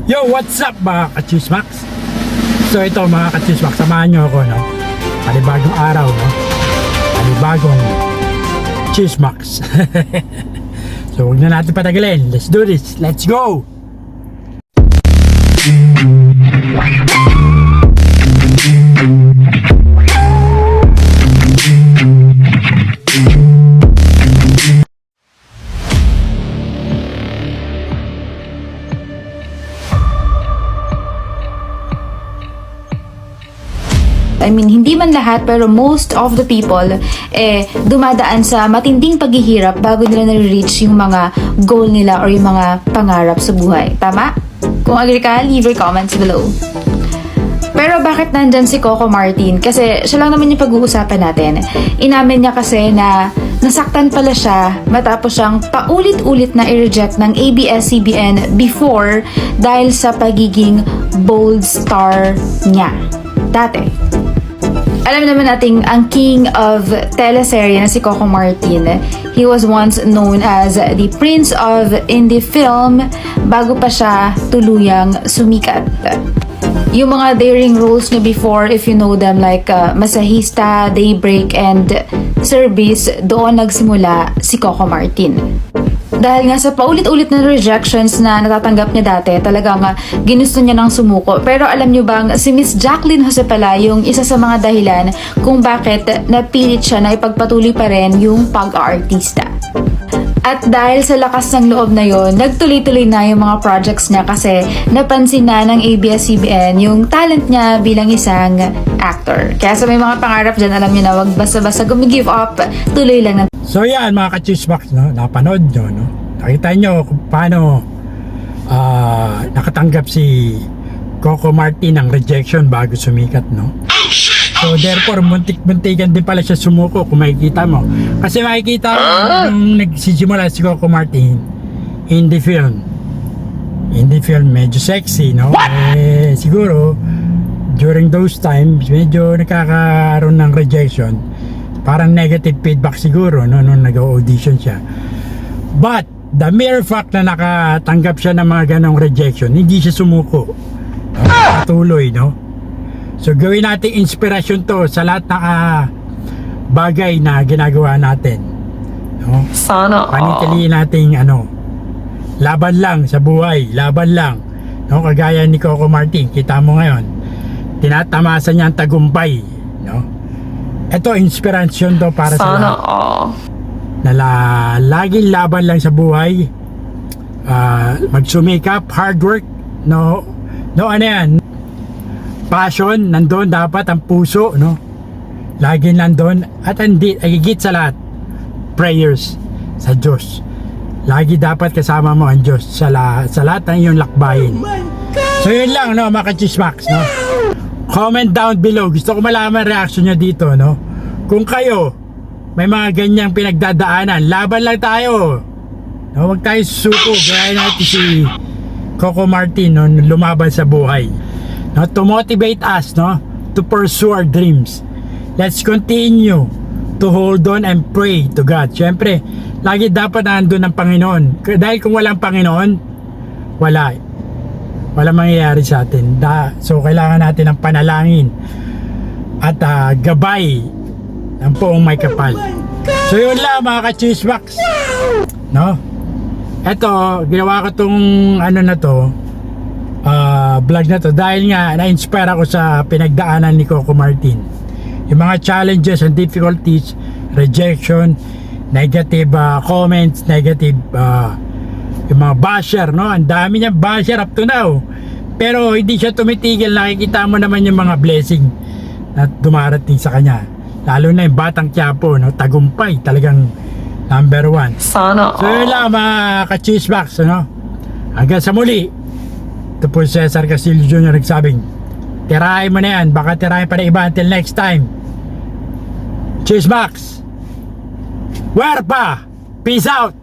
Yo, what's up mga ka-Chismax? So ito mga ka-Chismax, samahan nyo ako, no? Panibagong araw, no? Panibagong Chismax. So huwag na natin patagalin. Let's do this. Let's go! I mean, hindi man lahat, pero most of the people, dumadaan sa matinding paghihirap bago nila na-reach yung mga goal nila or yung mga pangarap sa buhay. Tama? Kung agree ka, leave your comments below. Pero bakit nandyan si Coco Martin? Kasi siya lang naman yung pag-uusapan natin. Inamin niya kasi na nasaktan pala siya matapos siyang paulit-ulit na i-reject ng ABS-CBN before dahil sa pagiging bold star niya dati. Alam naman natin ang king of teleserye na si Coco Martin. He was once known as the Prince of Indie Film bago pa siya tuluyang sumikat. Yung mga daring roles niya before, if you know them, like Masahista, Daybreak, and Service, doon nagsimula si Coco Martin. Dahil nga sa paulit-ulit na rejections na natatanggap niya dati, talagang ginusto niya nang sumuko. Pero alam niyo bang si Miss Jacqueline Jose pala yung isa sa mga dahilan kung bakit napilit siya na ipagpatuloy pa rin yung pag-aartista. At dahil sa lakas ng loob na yon, nagtuloy-tuloy na yung mga projects niya kasi napansin na ng ABS-CBN yung talent niya bilang isang actor. Kaya sa may mga pangarap dyan, alam niyo na, wag basta-basta gumigive up, tuloy lang na. So yan mga ka-Chismax, no? Napanood nyo, no? Nakita nyo kung paano nakatanggap si Coco Martin ng rejection bago sumikat, no? So therefore, muntik-muntikan din pala siya sumuko kung makikita mo. Kasi makikita mo nung nagsisimula si Coco Martin, indie film. Indie film, medyo sexy, no? Siguro, during those times, medyo nakakaroon ng rejection. Parang negative feedback siguro, no? Nung nag-audition siya. But, the mere fact na nakatanggap siya ng mga ganong rejection, hindi siya sumuko. Patuloy, no? So gawin natin inspirasyon to sa lahat ng bagay na ginagawa natin, no? Sana panitiliin natin laban lang sa buhay, laban lang, no? Kagaya ni Coco Martin, kita mo ngayon tinatamasa niya ang tagumpay, no? Ito inspirasyon to para sa lahat na laging laban lang sa buhay, magsumikap, hard work, no ano yan, passion, nandun dapat ang puso, no? Lagi nandun. At higit sa lahat, prayers sa Diyos. Lagi dapat kasama mo ang Diyos sa lahat ng iyong lakbayin. So yun lang, no, mga ka-Chismax, no? Comment down below. Gusto ko malaman reaction nyo dito, no? Kung kayo may mga ganyang pinagdadaanan, laban lang tayo, no? Huwag tayo susuko. Gaya natin si Coco Martin, no? Lumaban sa buhay, no, to motivate us, no, to pursue our dreams. Let's continue to hold on and pray to God. Siyempre, lagi dapat nandun ang Panginoon. Dahil kung walang Panginoon, wala mangyayari sa atin. So, kailangan natin ng panalangin at gabay ng poong may kapal. So, yun lang mga ka-Chismax, no? Eto, ginawa ko tong vlog na to dahil nga na-inspire ako sa pinagdaanan ni Coco Martin. Yung mga challenges and difficulties, rejection, negative comments, negative yung mga basher, no? Ang dami niyang basher up to now. Pero hindi siya tumitigil. Nakikita mo naman yung mga blessing na dumarating sa kanya. Lalo na yung Batang Quiapo, no? Tagumpay, talagang number 1. Sana So yun lang mga ka-Chismax, no? Hanggang sa muli. Ito po si Cesar Castillo Jr. nagsabing, tirahin mo na yan, baka tirahin pa na iba. Until next time, Chismax, Huerpa, peace out.